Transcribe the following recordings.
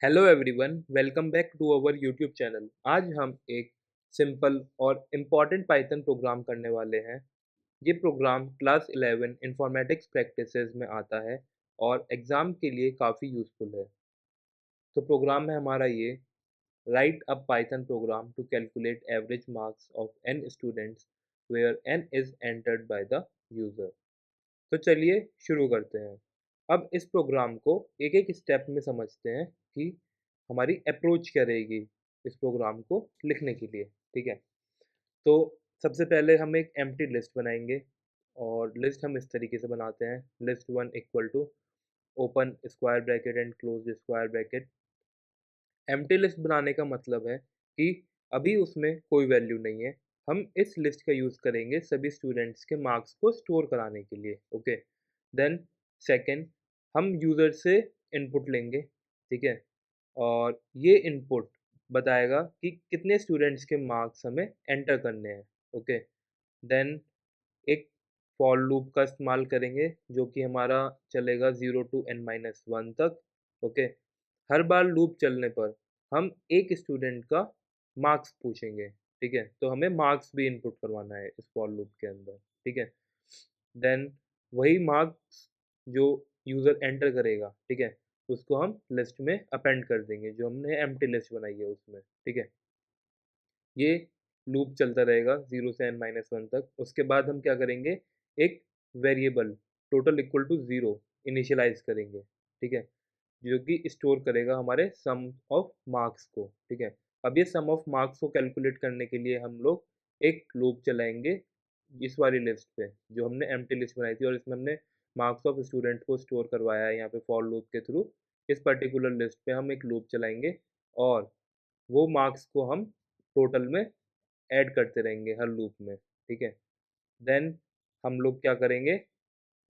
Hello everyone, welcome back to our YouTube channel. आज हम एक सिंपल और इम्पॉर्टेंट पाइथन प्रोग्राम करने वाले हैं। ये प्रोग्राम क्लास 11 इंफॉर्मेटिक्स प्रैक्टिसेस में आता है और एग्ज़ाम के लिए काफ़ी यूज़फुल है। तो प्रोग्राम है हमारा ये: write a Python program to calculate average marks of n students where n is entered by the user. तो चलिए शुरू करते हैं। अब इस प्रोग्राम को एक एक स्टेप में समझते हैं कि हमारी अप्रोच क्या रहेगी इस प्रोग्राम को लिखने के लिए। ठीक है, तो सबसे पहले हम एक एम्प्टी लिस्ट बनाएंगे और लिस्ट हम इस तरीके से बनाते हैं: list one equal to open square bracket and close square bracket. Empty list बनाने का मतलब है कि अभी उसमें कोई वैल्यू नहीं है। हम इस लिस्ट का यूज़ करेंगे सभी स्टूडेंट्स के मार्क्स को स्टोर कराने के लिए। ओके, देन सेकंड, हम यूज़र से इनपुट लेंगे। ठीक है, और ये इनपुट बताएगा कि कितने स्टूडेंट्स के मार्क्स हमें एंटर करने हैं। ओके, देन एक फॉर लूप का इस्तेमाल करेंगे जो कि हमारा चलेगा 0 टू n-1 तक। ओके, हर बार लूप चलने पर हम एक स्टूडेंट का मार्क्स पूछेंगे। ठीक है, तो हमें मार्क्स भी इनपुट करवाना है इस फॉर लूप के अंदर। ठीक है, देन वही मार्क्स जो यूज़र एंटर करेगा, ठीक है, उसको हम लिस्ट में अपेंड कर देंगे जो हमने एम्प्टी लिस्ट बनाई है उसमें। ठीक है, ये लूप चलता रहेगा 0 से n-1 तक। उसके बाद हम क्या करेंगे, एक variable total equal to 0 initialise करेंगे। ठीक है, जो कि स्टोर करेगा हमारे सम ऑफ मार्क्स को। ठीक है, अब ये सम ऑफ मार्क्स को कैलकुलेट करने के लिए हम लोग एक लूप चलाएंगे इस वाली लिस्ट पे जो हमने एम्प्टी लिस्ट बनाई थी और इसमें हमने मार्क्स ऑफ स्टूडेंट को स्टोर करवाया है यहाँ पे फॉर लूप के थ्रू। इस पर्टिकुलर लिस्ट पे हम एक लूप चलाएंगे और वो मार्क्स को हम टोटल में ऐड करते रहेंगे हर लूप में। ठीक है, देन हम लोग क्या करेंगे,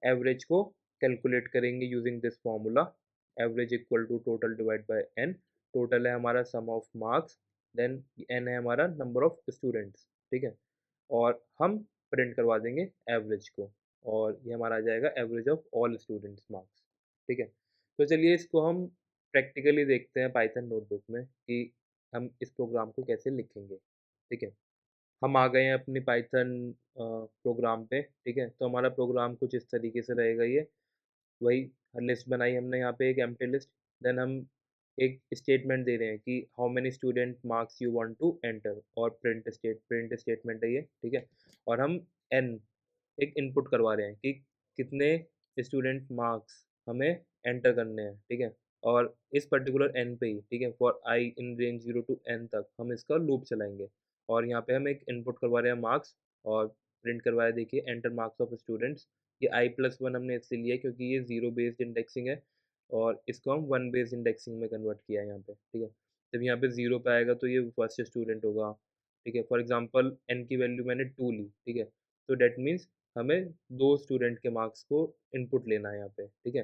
एवरेज को कैलकुलेट करेंगे using this formula: average equal to total divide by N. Total है हमारा sum of marks, then N है हमारा नंबर ऑफ स्टूडेंट्स। ठीक है, और हम प्रिंट करवा देंगे एवरेज को और ये हमारा आ जाएगा average of all students marks. ठीक है, तो चलिए इसको हम प्रैक्टिकली देखते हैं पाइथन नोटबुक में कि हम इस प्रोग्राम को कैसे लिखेंगे। ठीक है, हम आ गए हैं अपनी पाइथन प्रोग्राम पे। ठीक है, तो हमारा प्रोग्राम कुछ इस तरीके से रहेगा। ये वही लिस्ट बनाई हमने यहाँ पे, एक एम्प्टी लिस्ट। देन हम एक स्टेटमेंट दे रहे हैं कि how many student marks you want to enter, और प्रिंट स्टेटमेंट है ये। ठीक है, और हम एन एक इनपुट करवा रहे हैं कि कितने स्टूडेंट मार्क्स हमें एंटर करने हैं। ठीक है, और इस पर्टिकुलर एन पे ही, ठीक है, for I in range 0 to n तक हम इसका लूप चलाएंगे। और यहाँ पे हम एक इनपुट करवा रहे हैं मार्क्स और प्रिंट करवाया, देखिए एंटर मार्क्स ऑफ स्टूडेंट्स। ये i+1 हमने इसलिए लिया है क्योंकि ये 0 बेस्ड इंडेक्सिंग है और इसको हम 1 बेस्ड इंडेक्सिंग में कन्वर्ट किया है यहाँ पे। ठीक है, जब यहाँ पे 0 पे आएगा तो ये फर्स्ट स्टूडेंट होगा। ठीक है, फॉर एग्जांपल n की वैल्यू मैंने 2 ली। ठीक है, तो डेट मीन्स हमें दो स्टूडेंट के मार्क्स को इनपुट लेना है यहाँ पे। ठीक है,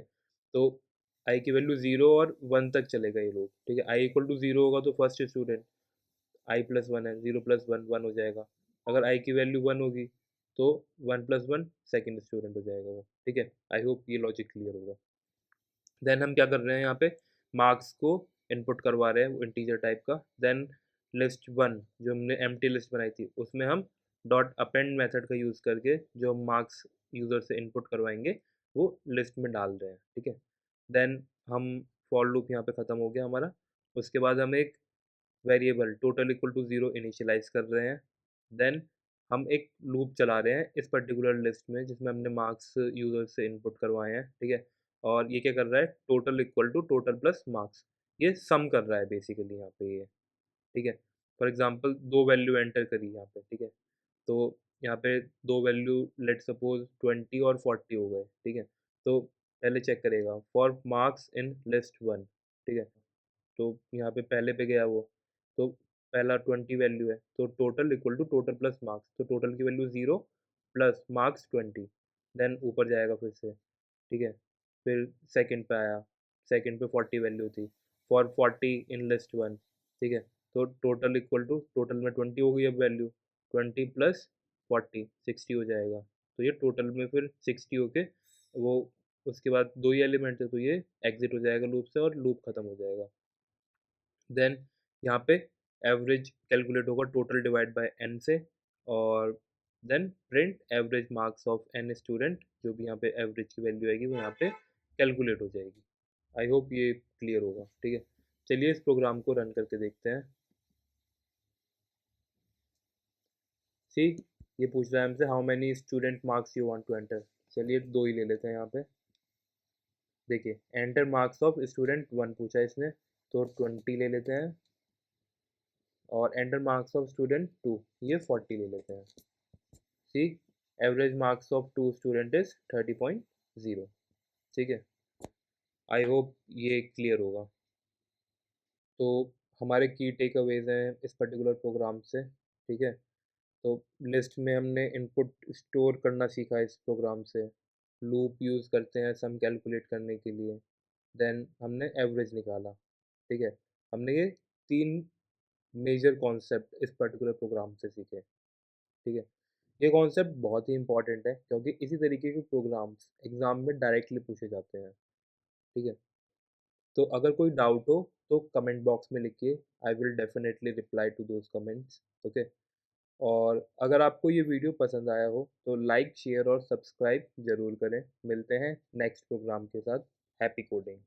तो आई की वैल्यू 0 और 1 तक चलेगा ये लोग। ठीक है, आई इक्वल टू 0 होगा तो फर्स्ट स्टूडेंट, i+1 है, 0+1 1 हो जाएगा। अगर i की वैल्यू 1 होगी तो 1+1 सेकेंड स्टूडेंट हो जाएगा वो। ठीक है, आई होप ये लॉजिक क्लियर होगा। देन हम क्या कर रहे हैं, यहाँ पे मार्क्स को इनपुट करवा रहे हैं वो इंटीजर टाइप का। देन लिस्ट वन जो हमने एम्प्टी लिस्ट बनाई थी उसमें हम डॉट अपेंड मेथड का यूज़ करके जो हम मार्क्स यूज़र से इनपुट करवाएंगे वो लिस्ट में डाल रहे हैं। ठीक है, देन हम फॉर लूप यहाँ पे ख़त्म हो गया हमारा। उसके बाद हम एक variable total equal to 0 initialise कर रहे हैं। देन हम एक लूप चला रहे हैं इस पर्टिकुलर लिस्ट में जिसमें हमने मार्क्स यूज़र से इनपुट करवाए हैं। ठीक है, और ये क्या कर रहा है, total equal to total plus marks, ये सम कर रहा है बेसिकली यहाँ पे ये। ठीक है, फॉर एग्जांपल दो वैल्यू एंटर करी यहाँ पे। ठीक है, तो यहाँ पे दो वैल्यू लेट सपोज 20 और 40 हो गए। ठीक है, तो पहले चेक करेगा for marks in list one. ठीक है, तो यहाँ पे पहले पे गया वो, तो पहला 20 वैल्यू है तो total equal to total plus marks, तो टोटल की वैल्यू 0 प्लस मार्क्स 20। देन ऊपर जाएगा फिर से। ठीक है, फिर सेकंड पे आया, सेकंड पे 40 वैल्यू थी, फॉर 40 इन लिस्ट वन। ठीक है, तो टोटल इक्वल टू टोटल में 20 हो गई अब वैल्यू, 20 प्लस 40 60 हो जाएगा। तो ये टोटल में फिर 60 होके वो, उसके बाद दो ही एलिमेंट है तो ये एग्जिट हो जाएगा लूप से और लूप खत्म हो जाएगा। देन यहाँ पे एवरेज कैलकुलेट होगा टोटल डिवाइड बाय एन से, और then print average marks of N student, जो भी यहाँ पे एवरेज की वैल्यू आएगी वो यहाँ पे कैलकुलेट हो जाएगी। आई होप ये क्लियर होगा, ठीक है। चलिए इस प्रोग्राम को रन करके देखते हैं। ठीक, ये पूछ रहा है हमसे how many student marks you want to enter. चलिए 2 ही ले लेते हैं यहाँ पे। देखिए एंटर मार्क्स ऑफ स्टूडेंट 1 पूछा है इसने, तो 20 ले लेते हैं, और एंटर मार्क्स ऑफ स्टूडेंट 2 ये 40 ले लेते हैं। ठीक, average marks of 2 student is 30.0। ठीक है, आई होप ये क्लियर होगा। तो हमारे की टेक अवेज हैं इस पर्टिकुलर प्रोग्राम से, ठीक है। तो लिस्ट में हमने इनपुट स्टोर करना सीखा इस प्रोग्राम से, लूप यूज़ करते हैं सम कैलकुलेट करने के लिए, देन हमने एवरेज निकाला, ठीक है। हमने ये 3 मेजर कॉन्सेप्ट इस पर्टिकुलर प्रोग्राम से सीखे, ठीक है। ये कॉन्सेप्ट बहुत ही इंपॉर्टेंट है क्योंकि इसी तरीके के प्रोग्राम्स एग्ज़ाम में डायरेक्टली पूछे जाते हैं, ठीक है। तो अगर कोई डाउट हो तो कमेंट बॉक्स में लिखिए, I will definitely reply to those comments, okay. और अगर आपको ये वीडियो पसंद आया हो तो लाइक शेयर और सब्सक्राइब ज़रूर करें। मिलते हैं नेक्स्ट प्रोग्राम के साथ। Happy coding.